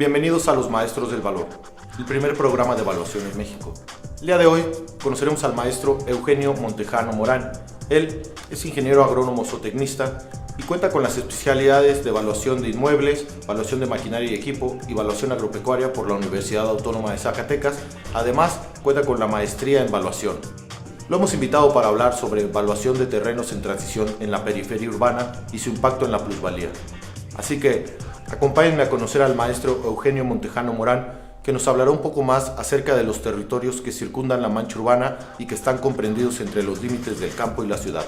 Bienvenidos a Los Maestros del Valor, el primer programa de evaluación en México. El día de hoy conoceremos al maestro Eugenio Montejano Morán. Él es ingeniero agrónomo zootecnista y cuenta con las especialidades de evaluación de inmuebles, evaluación de maquinaria y equipo y evaluación agropecuaria por la Universidad Autónoma de Zacatecas. Además, cuenta con la maestría en evaluación. Lo hemos invitado para hablar sobre evaluación de terrenos en transición en la periferia urbana y su impacto en la plusvalía. Así que acompáñenme a conocer al maestro Eugenio Montejano Morán, que nos hablará un poco más acerca de los territorios que circundan la mancha urbana y que están comprendidos entre los límites del campo y la ciudad.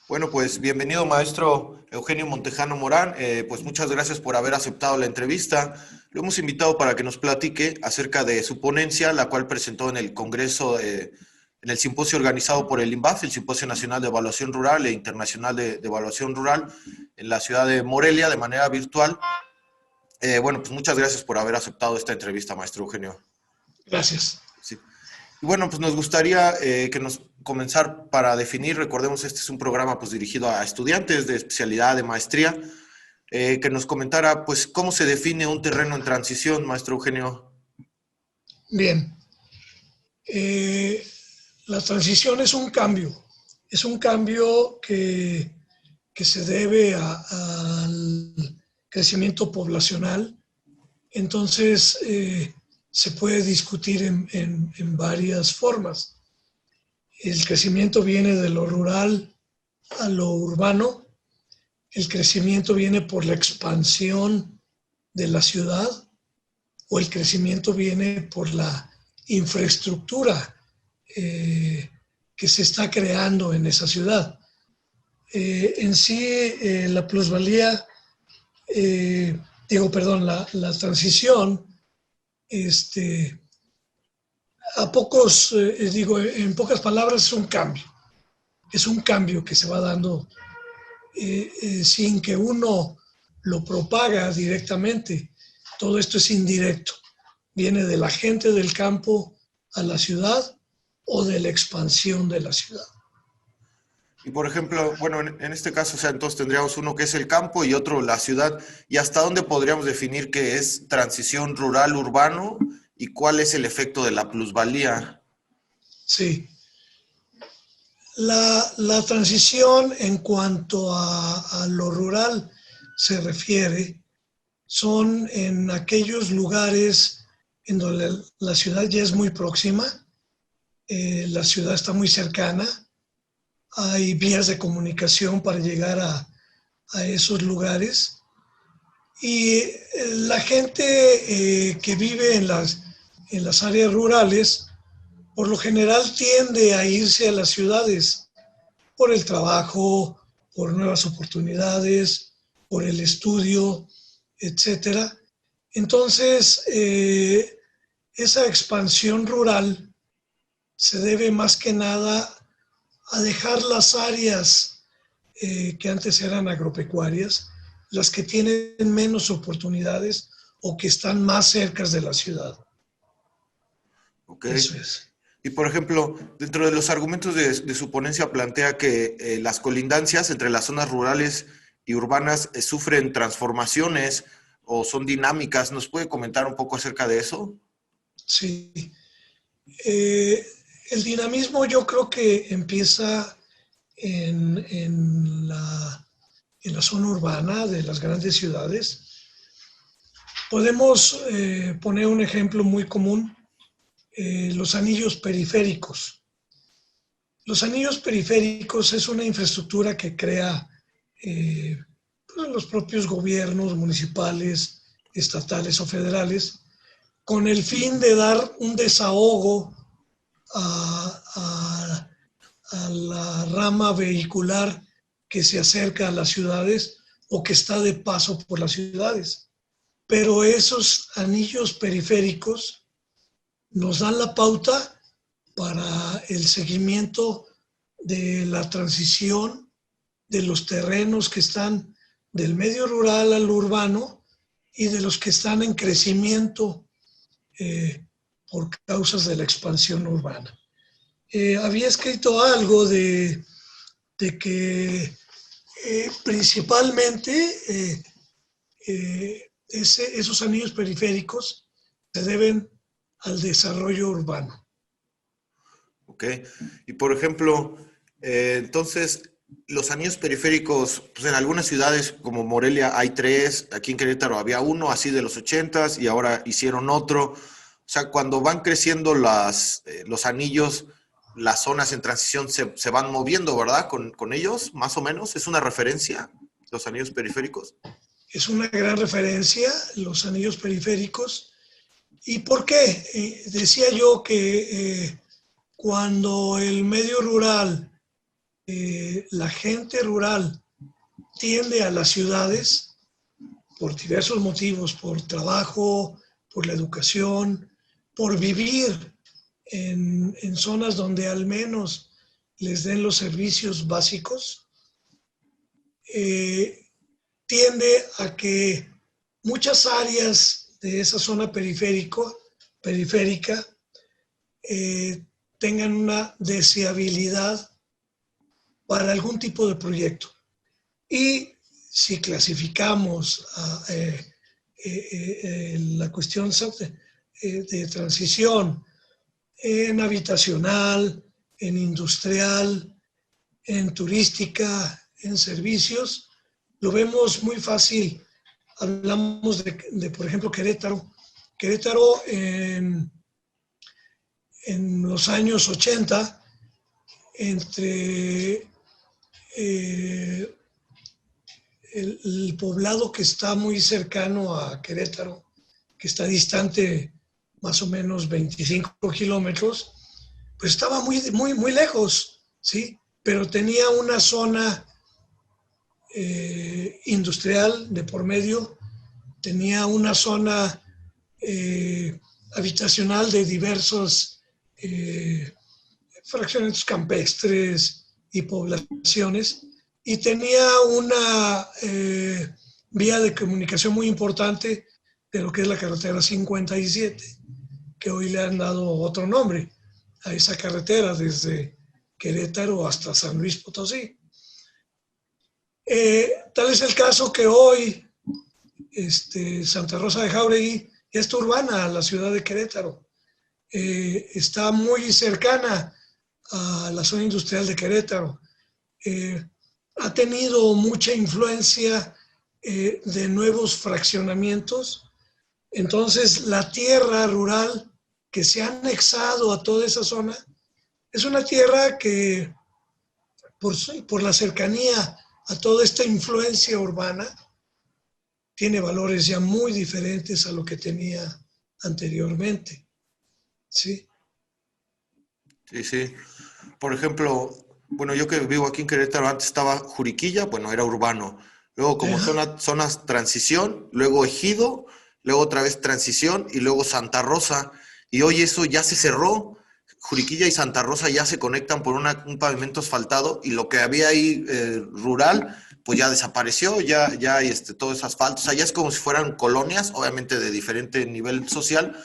Bueno, pues bienvenido maestro Eugenio Montejano Morán, pues muchas gracias por haber aceptado la entrevista. Lo hemos invitado para que nos platique acerca de su ponencia, la cual presentó en el Congreso, en el simposio organizado por el INVAF, el Simposio Nacional de Evaluación Rural e Internacional de Evaluación Rural, en la ciudad de Morelia, de manera virtual. Bueno, pues muchas gracias por haber aceptado esta entrevista, maestro Eugenio. Gracias. Sí. Y bueno, pues nos gustaría que nos comenzar para definir, recordemos, este es un programa pues dirigido a estudiantes de especialidad, de maestría, que nos comentara pues cómo se define un terreno en transición, maestro Eugenio. Bien. La transición es un cambio que se debe al crecimiento poblacional. Entonces, se puede discutir en varias formas. El crecimiento viene de lo rural a lo urbano. El crecimiento viene por la expansión de la ciudad o el crecimiento viene por la infraestructura que se está creando en esa ciudad. En sí, la plusvalía, la transición, en pocas palabras, es un cambio que se va dando sin que uno lo propaga directamente. Todo esto es indirecto. Viene de la gente del campo a la ciudad o de la expansión de la ciudad. Y por ejemplo, bueno, en este caso, o sea, entonces tendríamos uno que es el campo y otro la ciudad. ¿Y hasta dónde podríamos definir que es transición rural-urbano y cuál es el efecto de la plusvalía? Sí. La transición en cuanto a lo rural se refiere son en aquellos lugares en donde la ciudad ya es muy próxima, la ciudad está muy cercana, hay vías de comunicación para llegar a esos lugares y la gente que vive en las áreas rurales por lo general tiende a irse a las ciudades por el trabajo, por nuevas oportunidades, por el estudio, etcétera. Entonces, esa expansión rural se debe más que nada a dejar las áreas que antes eran agropecuarias, las que tienen menos oportunidades o que están más cerca de la ciudad. Ok. Eso es. Y por ejemplo, dentro de los argumentos de su ponencia plantea que las colindancias entre las zonas rurales y urbanas sufren transformaciones o son dinámicas. ¿Nos puede comentar un poco acerca de eso? Sí. El dinamismo yo creo que empieza en la zona urbana de las grandes ciudades. Podemos poner un ejemplo muy común, los anillos periféricos. Los anillos periféricos es una infraestructura que crea pues los propios gobiernos municipales, estatales o federales, con el fin de dar un desahogo a la rama vehicular que se acerca a las ciudades o que está de paso por las ciudades. Pero esos anillos periféricos nos dan la pauta para el seguimiento de la transición de los terrenos que están del medio rural al urbano y de los que están en crecimiento por causas de la expansión urbana. Había escrito algo de que principalmente esos anillos periféricos se deben al desarrollo urbano. Ok. Y por ejemplo, entonces, los anillos periféricos, pues en algunas ciudades como Morelia hay 3, aquí en Querétaro había uno, así de los 80s, y ahora hicieron otro. O sea, cuando van creciendo los anillos, las zonas en transición se van moviendo, ¿verdad? Con ellos, más o menos. ¿Es una referencia, los anillos periféricos? Es una gran referencia, los anillos periféricos. ¿Y por qué? Decía yo que cuando el medio rural, la gente rural tiende a las ciudades por diversos motivos, por trabajo, por la educación, por vivir en zonas donde al menos les den los servicios básicos, eh, tiende a que muchas áreas de esa zona periférica eh, tengan una deseabilidad para algún tipo de proyecto. Y si clasificamos la cuestión de transición en habitacional, en industrial, en turística, en servicios, lo vemos muy fácil. Hablamos por ejemplo, Querétaro. Querétaro en los años 80, entre el poblado que está muy cercano a Querétaro, que está distante más o menos 25 kilómetros, pues estaba muy lejos, ¿sí? Pero tenía una zona industrial de por medio, tenía una zona habitacional de diversos fraccionamientos campestres y poblaciones, y tenía una vía de comunicación muy importante de lo que es la carretera 57, que hoy le han dado otro nombre a esa carretera desde Querétaro hasta San Luis Potosí. Tal es el caso que hoy Santa Rosa de Jáuregui ya está urbana a la ciudad de Querétaro. Está muy cercana a la zona industrial de Querétaro. Ha tenido mucha influencia de nuevos fraccionamientos. Entonces, la tierra rural que se ha anexado a toda esa zona es una tierra que, por la cercanía a toda esta influencia urbana, tiene valores ya muy diferentes a lo que tenía anteriormente. ¿Sí? Sí, sí. Por ejemplo, bueno, yo que vivo aquí en Querétaro, antes estaba Juriquilla, bueno, era urbano. Luego como zonas transición, luego Ejido, luego otra vez transición y luego Santa Rosa. Y hoy eso ya se cerró. Juriquilla y Santa Rosa ya se conectan por un pavimento asfaltado y lo que había ahí rural, pues ya desapareció, ya hay todo ese asfalto. O sea, ya es como si fueran colonias, obviamente de diferente nivel social,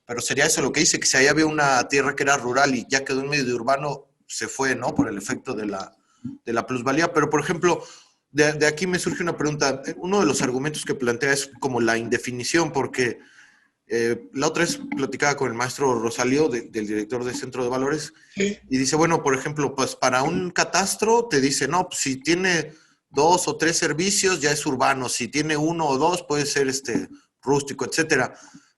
pero sería eso lo que dice, que si ahí había una tierra que era rural y ya quedó en medio de urbano, se fue, ¿no? Por el efecto de la plusvalía. Pero, por ejemplo, de aquí me surge una pregunta. Uno de los argumentos que plantea es como la indefinición, porque la otra vez platicaba con el maestro Rosalío, del director del Centro de Valores, Sí. y dice, bueno, por ejemplo, pues para un catastro te dice, no, pues si tiene 2 o 3 servicios ya es urbano, si tiene 1 o 2 puede ser rústico, etcétera.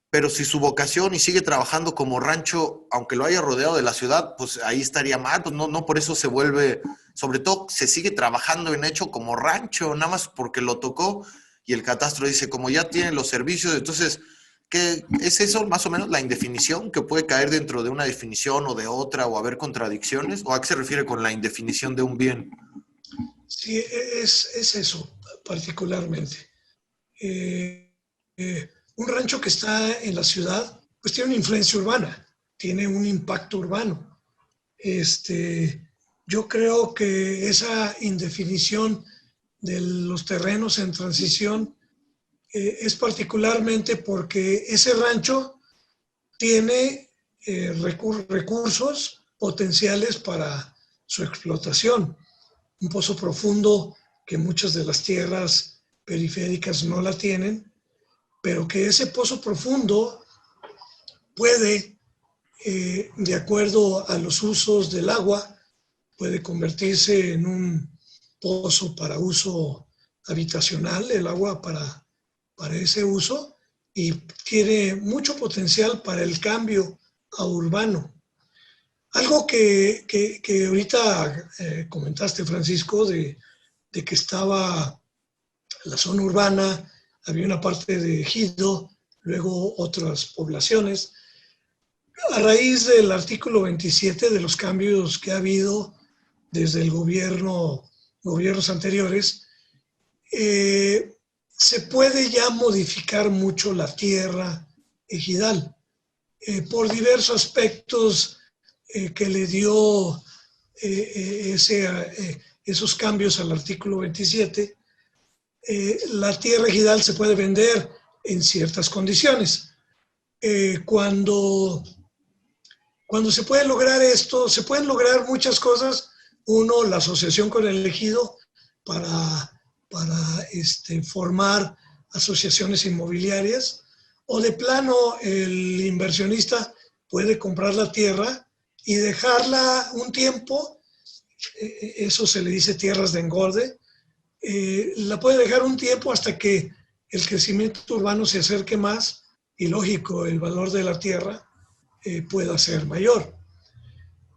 Pero si su vocación y sigue trabajando como rancho, aunque lo haya rodeado de la ciudad, pues ahí estaría mal, pues no por eso se vuelve, sobre todo se sigue trabajando en hecho como rancho, nada más porque lo tocó y el catastro dice, como ya tiene los servicios, entonces, ¿qué es eso más o menos la indefinición que puede caer dentro de una definición o de otra o haber contradicciones? ¿O a qué se refiere con la indefinición de un bien? Sí, es eso particularmente. Un rancho que está en la ciudad, pues tiene una influencia urbana, tiene un impacto urbano. Yo creo que esa indefinición de los terrenos en transición es particularmente porque ese rancho tiene recursos potenciales para su explotación. Un pozo profundo que muchas de las tierras periféricas no la tienen, pero que ese pozo profundo puede, de acuerdo a los usos del agua, puede convertirse en un pozo para uso habitacional, el agua para ese uso, y tiene mucho potencial para el cambio a urbano. Algo que ahorita comentaste, Francisco, de que estaba la zona urbana, había una parte de ejido, luego otras poblaciones. A raíz del artículo 27, de los cambios que ha habido desde el gobiernos anteriores, se puede ya modificar mucho la tierra ejidal por diversos aspectos que le dio esos cambios al artículo 27. La tierra ejidal se puede vender en ciertas condiciones. Cuando se puede lograr esto, se pueden lograr muchas cosas. Uno, la asociación con el ejido para formar asociaciones inmobiliarias, o de plano el inversionista puede comprar la tierra y dejarla un tiempo, eso se le dice tierras de engorde, la puede dejar un tiempo hasta que el crecimiento urbano se acerque más y, lógico, el valor de la tierra pueda ser mayor.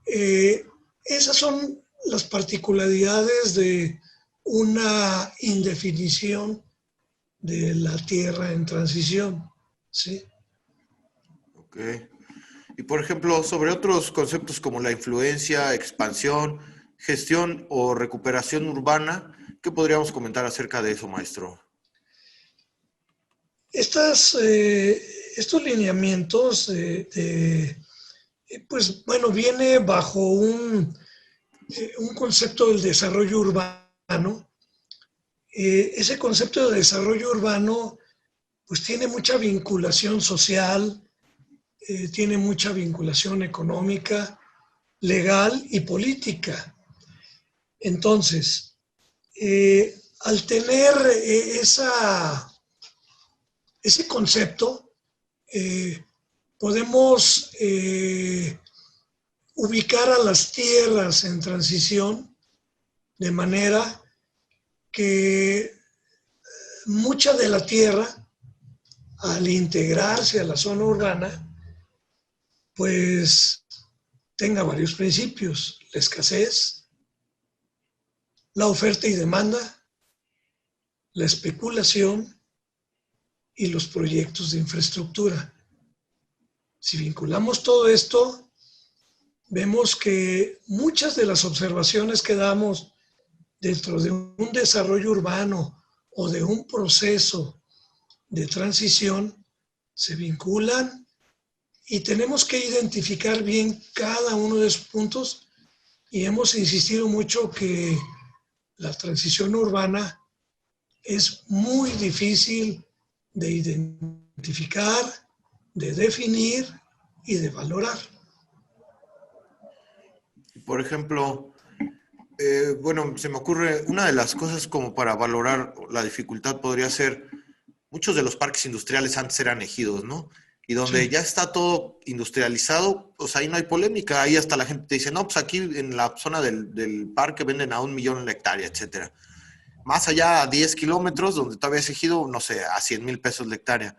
Esas son las particularidades de una indefinición de la tierra en transición, ¿sí? Ok. Y por ejemplo, sobre otros conceptos como la influencia, expansión, gestión o recuperación urbana, ¿qué podríamos comentar acerca de eso, maestro? Estos lineamientos, pues bueno, viene bajo un concepto del desarrollo urbano. Ese concepto de desarrollo urbano pues tiene mucha vinculación social, tiene mucha vinculación económica, legal y política. Entonces, al tener ese concepto, podemos ubicar a las tierras en transición de manera que mucha de la tierra, al integrarse a la zona urbana, pues tenga varios principios: la escasez, la oferta y demanda, la especulación y los proyectos de infraestructura. Si vinculamos todo esto, vemos que muchas de las observaciones que damos dentro de un desarrollo urbano o de un proceso de transición se vinculan, y tenemos que identificar bien cada uno de esos puntos, y hemos insistido mucho que la transición urbana es muy difícil de identificar, de definir y de valorar. Por ejemplo, bueno, se me ocurre una de las cosas como para valorar la dificultad podría ser, muchos de los parques industriales antes eran ejidos, ¿no? Y donde Sí. ya está todo industrializado, pues ahí no hay polémica, ahí hasta la gente te dice, no, pues aquí en la zona del parque venden a 1 millón la hectárea, etcétera. Más allá a 10 kilómetros, donde todavía es ejido, no sé, a 100,000 pesos la hectárea.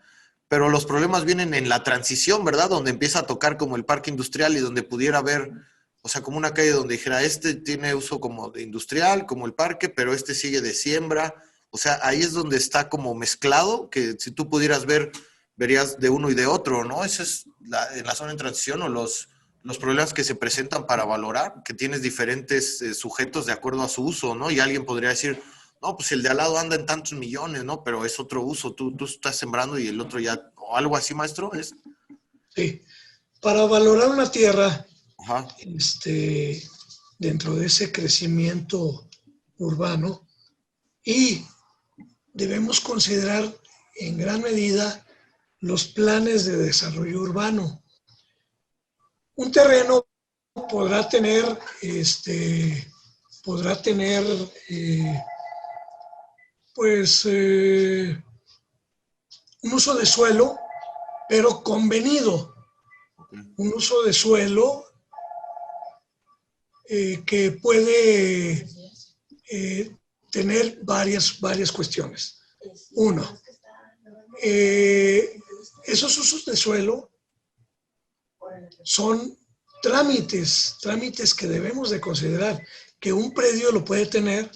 Pero los problemas vienen en la transición, ¿verdad? Donde empieza a tocar como el parque industrial y donde pudiera haber, o sea, como una calle donde dijera, este tiene uso como de industrial, como el parque, pero este sigue de siembra. O sea, ahí es donde está como mezclado, que si tú pudieras ver, verías de uno y de otro, ¿no? Esa es en la zona de transición o los problemas que se presentan para valorar, que tienes diferentes sujetos de acuerdo a su uso, ¿no? Y alguien podría decir, no, pues el de al lado anda en tantos millones, ¿no? Pero es otro uso, tú estás sembrando y el otro ya, o algo así, maestro, ¿es? Sí. Para valorar una tierra, Ajá. dentro de ese crecimiento urbano, y debemos considerar en gran medida los planes de desarrollo urbano. Un terreno podrá tener, pues, un uso de suelo, pero convenido. Un uso de suelo que puede tener varias cuestiones. Uno, esos usos de suelo son trámites que debemos de considerar, que un predio lo puede tener,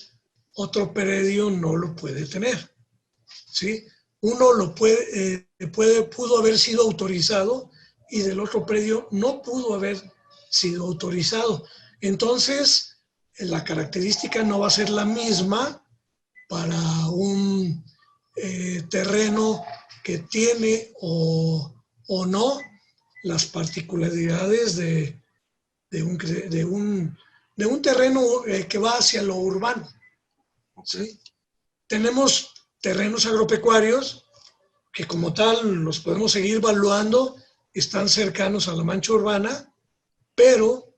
otro predio no lo puede tener, ¿sí? Uno lo pudo haber sido autorizado y del otro predio no pudo haber sido autorizado. Entonces, la característica no va a ser la misma para un terreno que tiene o no las particularidades de un terreno que va hacia lo urbano. ¿Sí? Tenemos terrenos agropecuarios que como tal los podemos seguir evaluando, están cercanos a la mancha urbana, pero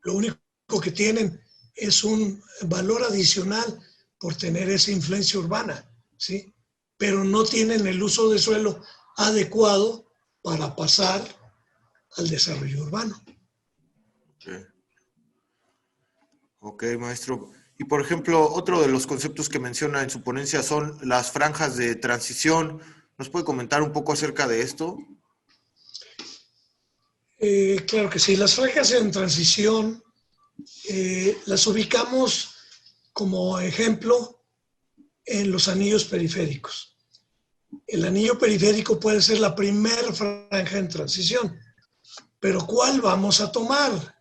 lo único que tienen es un valor adicional por tener esa influencia urbana, ¿sí? Pero no tienen el uso de suelo adecuado para pasar al desarrollo urbano. Ok, maestro. Y por ejemplo, otro de los conceptos que menciona en su ponencia son las franjas de transición. ¿Nos puede comentar un poco acerca de esto? Claro que sí. Las franjas en transición las ubicamos como ejemplo en los anillos periféricos. El anillo periférico puede ser la primera franja en transición, pero ¿cuál vamos a tomar?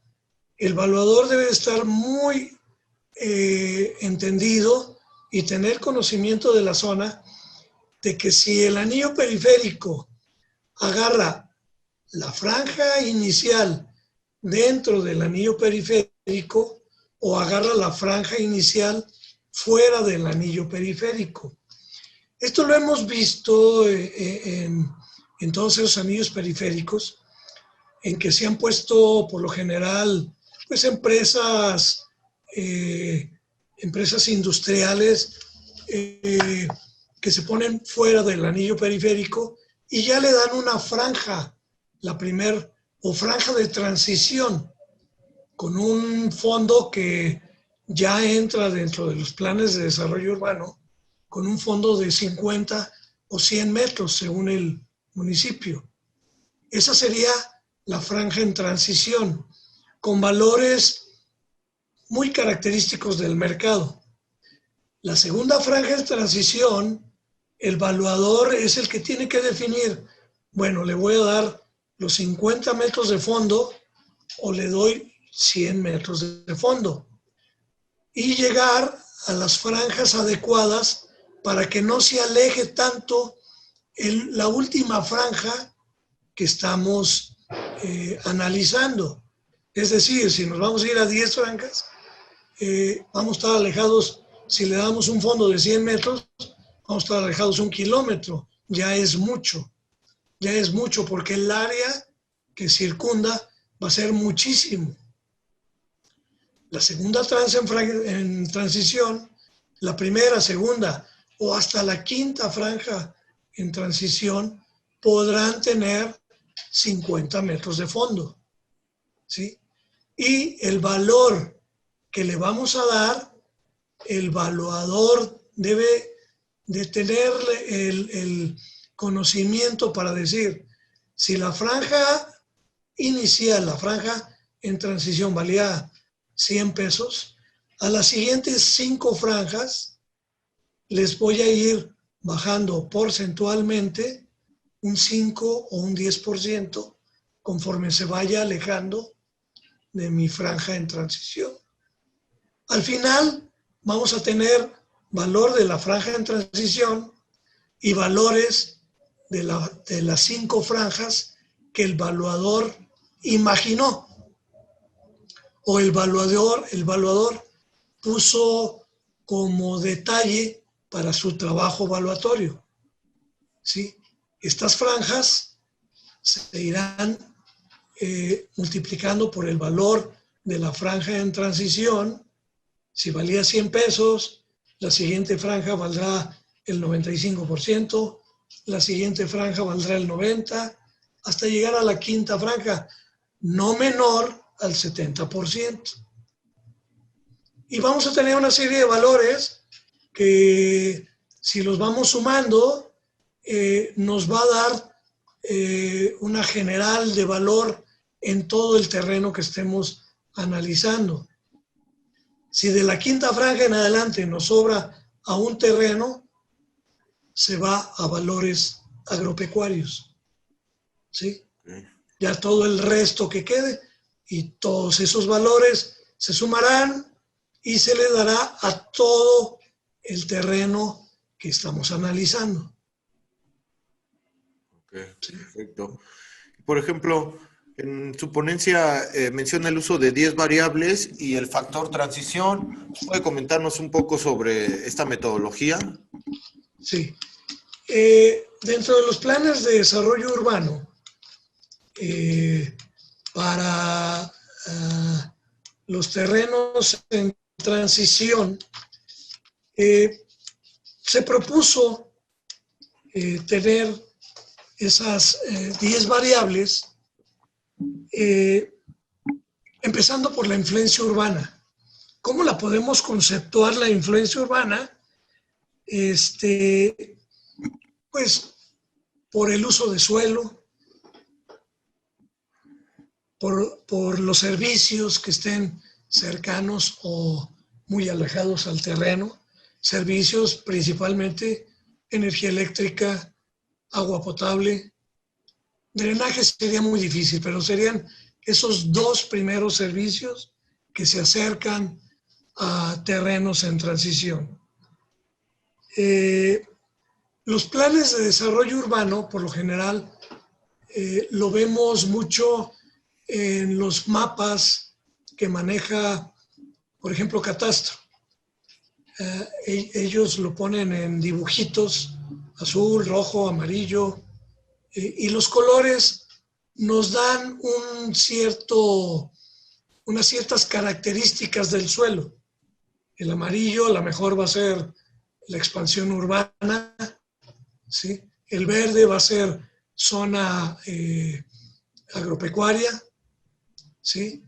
El evaluador debe estar muy entendido y tener conocimiento de la zona, de que si el anillo periférico agarra la franja inicial dentro del anillo periférico o agarra la franja inicial fuera del anillo periférico. Esto lo hemos visto en todos esos anillos periféricos, en que se han puesto por lo general pues empresas industriales que se ponen fuera del anillo periférico y ya le dan una franja, la primer o franja de transición, con un fondo que ya entra dentro de los planes de desarrollo urbano, con un fondo de 50 o 100 metros según el municipio. Esa sería la franja en transición, con valores muy característicos del mercado. La segunda franja en transición, el evaluador es el que tiene que definir, bueno, le voy a dar los 50 metros de fondo o le doy 100 metros de fondo. Y llegar a las franjas adecuadas para que no se aleje tanto la última franja que estamos analizando. Es decir, si nos vamos a ir a 10 franjas, vamos a estar alejados, si le damos un fondo de 100 metros, vamos a estar alejados 1 kilómetro. Ya es mucho porque el área que circunda va a ser muchísimo. La segunda en transición, la primera, segunda o hasta la quinta franja en transición podrán tener 50 metros de fondo, ¿sí? Y el valor que le vamos a dar, el evaluador debe de tener el conocimiento para decir, si la franja inicial, la franja en transición valía 100 pesos, a las siguientes 5 franjas les voy a ir bajando porcentualmente un 5 o un 10% conforme se vaya alejando de mi franja en transición. Al final vamos a tener valor de la franja en transición y valores de las 5 franjas que el evaluador imaginó o el evaluador puso como detalle para su trabajo evaluatorio, ¿sí? Estas franjas se irán multiplicando por el valor de la franja en transición. Si valía 100 pesos, la siguiente franja valdrá el 95%, la siguiente franja valdrá el 90%, hasta llegar a la quinta franja, no menor al 70%. Y vamos a tener una serie de valores que, si los vamos sumando, nos va a dar una general de valor en todo el terreno que estemos analizando. Si de la quinta franja en adelante nos sobra a un terreno, se va a valores agropecuarios, ¿sí? Ya todo el resto que quede, y todos esos valores se sumarán y se le dará a todo el terreno que estamos analizando. Ok, sí. Perfecto. Por ejemplo, en su ponencia menciona el uso de 10 variables y el factor transición. ¿Puede comentarnos un poco sobre esta metodología? Sí. Dentro de los planes de desarrollo urbano, para los terrenos en transición, se propuso tener esas 10 variables, empezando por la influencia urbana. ¿Cómo la podemos conceptuar la influencia urbana? Pues por el uso de suelo, por los servicios que estén cercanos o muy alejados al terreno, servicios principalmente energía eléctrica, agua potable. Drenaje sería muy difícil, pero serían esos dos primeros servicios que se acercan a terrenos en transición. Los planes de desarrollo urbano, por lo general, lo vemos mucho en los mapas que maneja, por ejemplo, Catastro. Ellos lo ponen en dibujitos, azul, rojo, amarillo, y los colores nos dan unas ciertas características del suelo. El amarillo a lo mejor va a ser la expansión urbana, ¿sí? El verde va a ser zona agropecuaria, ¿sí?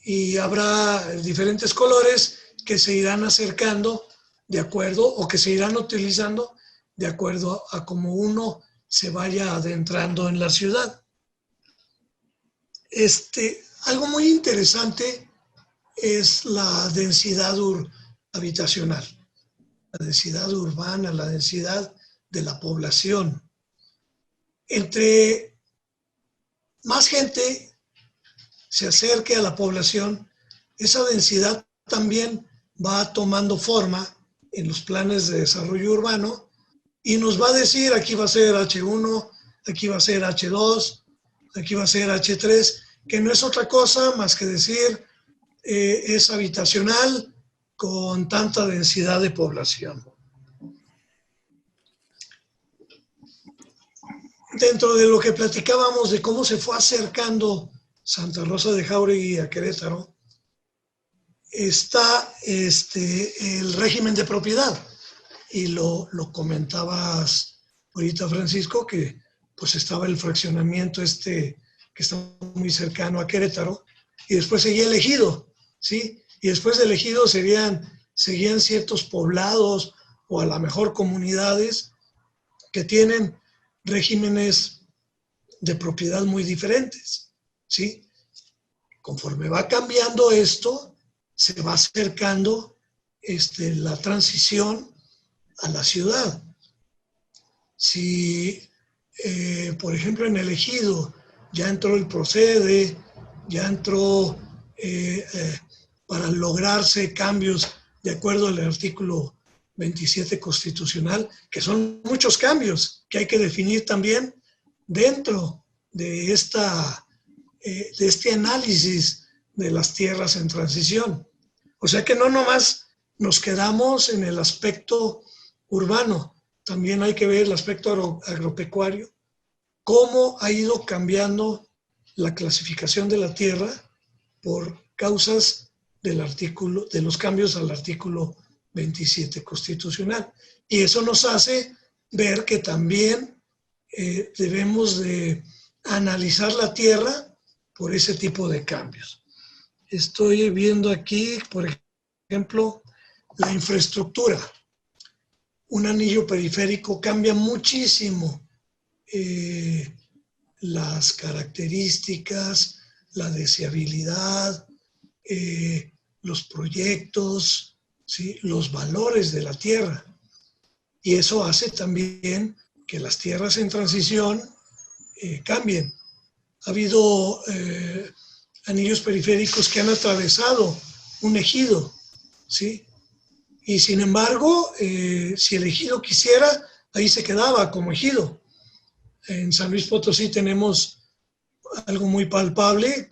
Y habrá diferentes colores que se irán acercando de acuerdo, o que se irán utilizando de acuerdo a cómo uno se vaya adentrando en la ciudad. Algo muy interesante es la densidad habitacional, la densidad urbana, la densidad de la población. Entre más gente se acerque a la población, esa densidad también va tomando forma en los planes de desarrollo urbano y nos va a decir: aquí va a ser H1, aquí va a ser H2, aquí va a ser H3, que no es otra cosa más que decir es habitacional con tanta densidad de población. Dentro de lo que platicábamos de cómo se fue acercando Santa Rosa de Jáuregui a Querétaro, está el régimen de propiedad. Y lo comentabas ahorita, Francisco, que pues estaba el fraccionamiento que está muy cercano a Querétaro, y después seguía el ejido, ¿sí? Y después del ejido seguían ciertos poblados o a lo mejor comunidades que tienen regímenes de propiedad muy diferentes, ¿sí? Conforme va cambiando esto, se va acercando la transición a la ciudad. Si, por ejemplo, en el ejido ya entró el procede, ya entró para lograrse cambios de acuerdo al artículo 27 constitucional, que son muchos cambios que hay que definir también dentro de este análisis de las tierras en transición. O sea que no nomás nos quedamos en el aspecto urbano, también hay que ver el aspecto agropecuario, cómo ha ido cambiando la clasificación de la tierra por causas de los cambios al artículo 27 constitucional. Y eso nos hace ver que también debemos de analizar la tierra por ese tipo de cambios. Estoy viendo aquí, por ejemplo, la infraestructura. Un anillo periférico cambia muchísimo las características, la deseabilidad, los proyectos, ¿sí? Los valores de la tierra. Y eso hace también que las tierras en transición cambien. Ha habido anillos periféricos que han atravesado un ejido, ¿sí? Y sin embargo, si el ejido quisiera, ahí se quedaba como ejido. En San Luis Potosí tenemos algo muy palpable,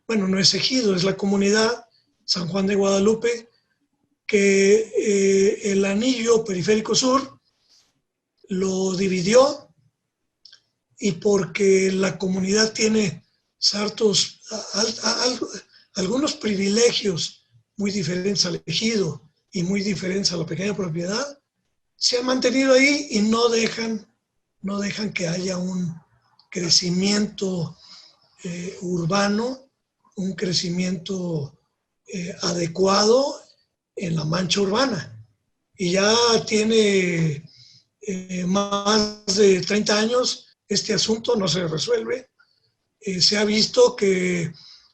bueno, no es ejido, es la comunidad San Juan de Guadalupe, que el anillo periférico sur lo dividió, y porque la comunidad tiene algunos privilegios muy diferentes al ejido y muy diferentes a la pequeña propiedad, se han mantenido ahí y no dejan que haya un crecimiento urbano, un crecimiento adecuado en la mancha urbana. Y ya tiene más de 30 años este asunto, no se resuelve. Se ha visto que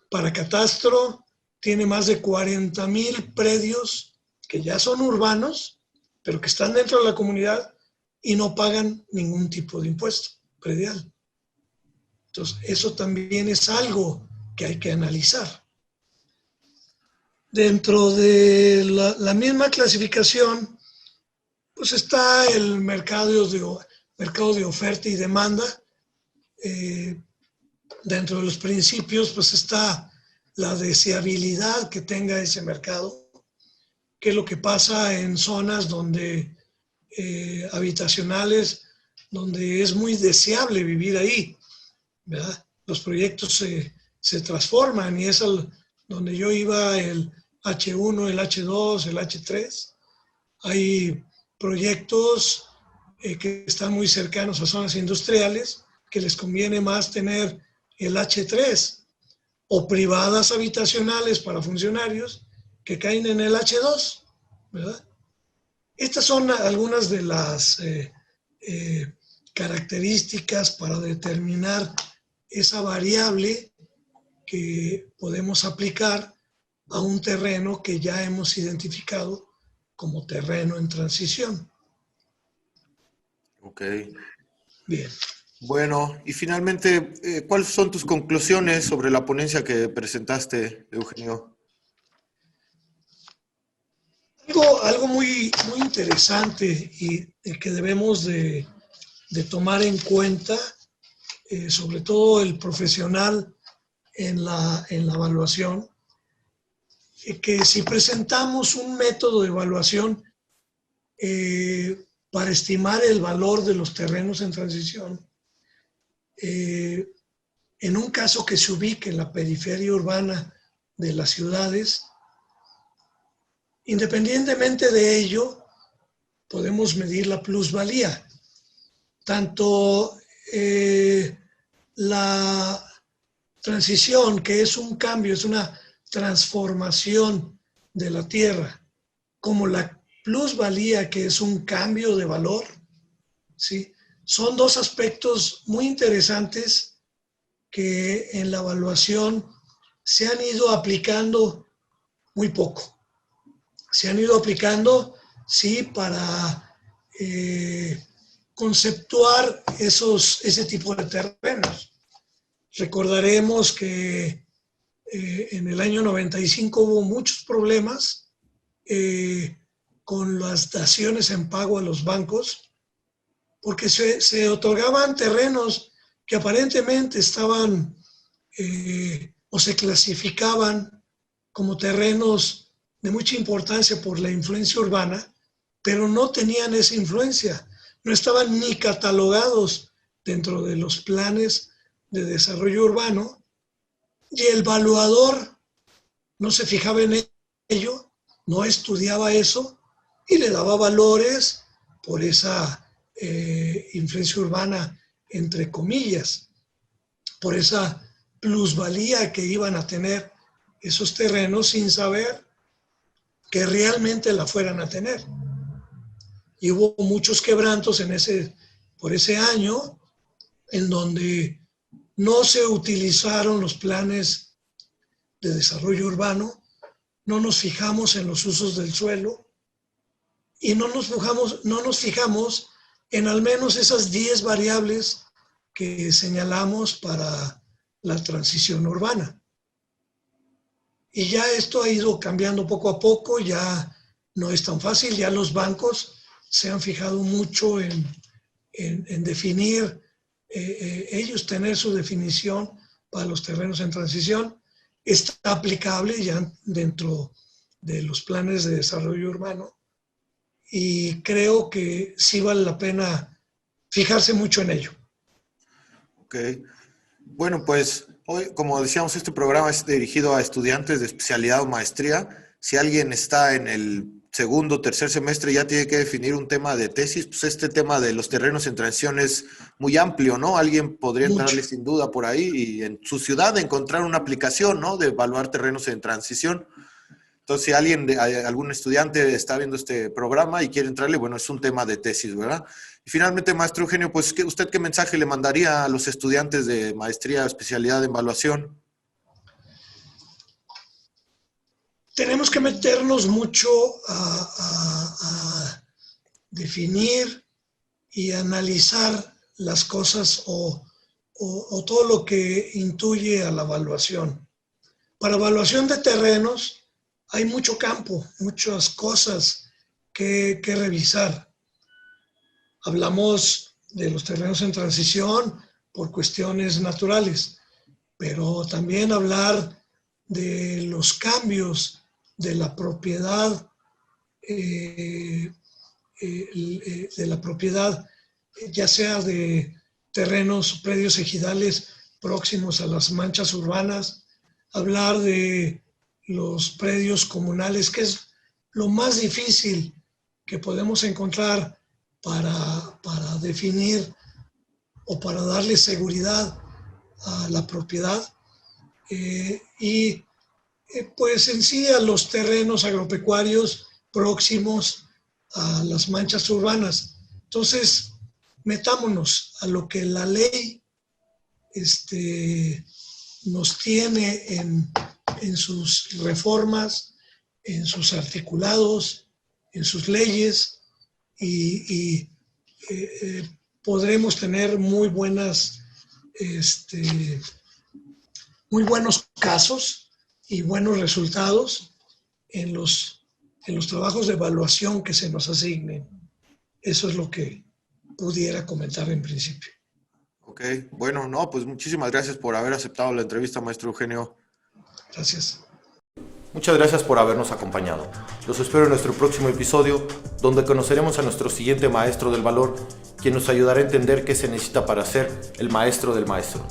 para catastro tiene más de 40,000 predios que ya son urbanos, pero que están dentro de la comunidad y no pagan ningún tipo de impuesto predial. Entonces, eso también es algo que hay que analizar. Dentro de la misma clasificación, pues está el mercado de oferta y demanda. Dentro de los principios, pues está la deseabilidad que tenga ese mercado, que es lo que pasa en zonas donde habitacionales, donde es muy deseable vivir ahí, ¿verdad? Los proyectos se transforman, y es donde yo iba, el H1, el H2, el H3. Hay proyectos que están muy cercanos a zonas industriales, que les conviene más tener el H3, o privadas habitacionales para funcionarios que caen en el H2, ¿verdad? Estas son algunas de las características para determinar esa variable que podemos aplicar a un terreno que ya hemos identificado como terreno en transición. Ok. Bien. Bueno, y finalmente, ¿cuáles son tus conclusiones sobre la ponencia que presentaste, Eugenio? Algo muy, muy interesante y que debemos de tomar en cuenta, sobre todo el profesional en la evaluación, que si presentamos un método de evaluación para estimar el valor de los terrenos en transición, en un caso que se ubique en la periferia urbana de las ciudades, independientemente de ello, podemos medir la plusvalía. Tanto la transición, que es un cambio, es una transformación de la tierra, como la plusvalía, que es un cambio de valor, ¿sí? Son dos aspectos muy interesantes que en la evaluación se han ido aplicando muy poco. Se han ido aplicando, sí, para conceptuar ese tipo de terrenos. Recordaremos que en el año 95 hubo muchos problemas con las daciones en pago a los bancos, porque se otorgaban terrenos que aparentemente estaban o se clasificaban como terrenos de mucha importancia por la influencia urbana, pero no tenían esa influencia, no estaban ni catalogados dentro de los planes de desarrollo urbano, y el evaluador no se fijaba en ello, no estudiaba eso, y le daba valores por esa influencia urbana, entre comillas, por esa plusvalía que iban a tener esos terrenos sin saber que realmente la fueran a tener. Y hubo muchos quebrantos por ese año en donde no se utilizaron los planes de desarrollo urbano, no nos fijamos en los usos del suelo y no nos fijamos en al menos esas 10 variables que señalamos para la transición urbana. Y ya esto ha ido cambiando poco a poco, ya no es tan fácil, ya los bancos se han fijado mucho en definir, ellos tener su definición para los terrenos en transición. Está aplicable ya dentro de los planes de desarrollo urbano y creo que sí vale la pena fijarse mucho en ello. Ok. Bueno, pues hoy, como decíamos, este programa es dirigido a estudiantes de especialidad o maestría. Si alguien está en el segundo o tercer semestre y ya tiene que definir un tema de tesis, pues este tema de los terrenos en transición es muy amplio, ¿no? Alguien podría entrarle sin duda por ahí y en su ciudad encontrar una aplicación, ¿no? De evaluar terrenos en transición. Entonces, si algún estudiante está viendo este programa y quiere entrarle, bueno, es un tema de tesis, ¿verdad? Y finalmente, maestro Eugenio, pues, ¿usted qué mensaje le mandaría a los estudiantes de maestría, especialidad en evaluación? Tenemos que meternos mucho a definir y analizar las cosas o todo lo que intuye a la evaluación. Para evaluación de terrenos hay mucho campo, muchas cosas que revisar. Hablamos de los terrenos en transición por cuestiones naturales, pero también hablar de los cambios de la propiedad, ya sea de terrenos, predios ejidales próximos a las manchas urbanas, hablar de los predios comunales, que es lo más difícil que podemos encontrar para definir o para darle seguridad a la propiedad. Pues en sí a los terrenos agropecuarios próximos a las manchas urbanas. Entonces, metámonos a lo que la ley nos tiene en sus reformas, en sus articulados, en sus leyes y podremos tener muy buenos casos y buenos resultados en los trabajos de evaluación que se nos asignen. Eso es lo que pudiera comentar en principio. Ok, bueno, no, pues muchísimas gracias por haber aceptado la entrevista, maestro Eugenio. Gracias. Muchas gracias por habernos acompañado. Los espero en nuestro próximo episodio, donde conoceremos a nuestro siguiente maestro del valor, quien nos ayudará a entender qué se necesita para ser el maestro del maestro.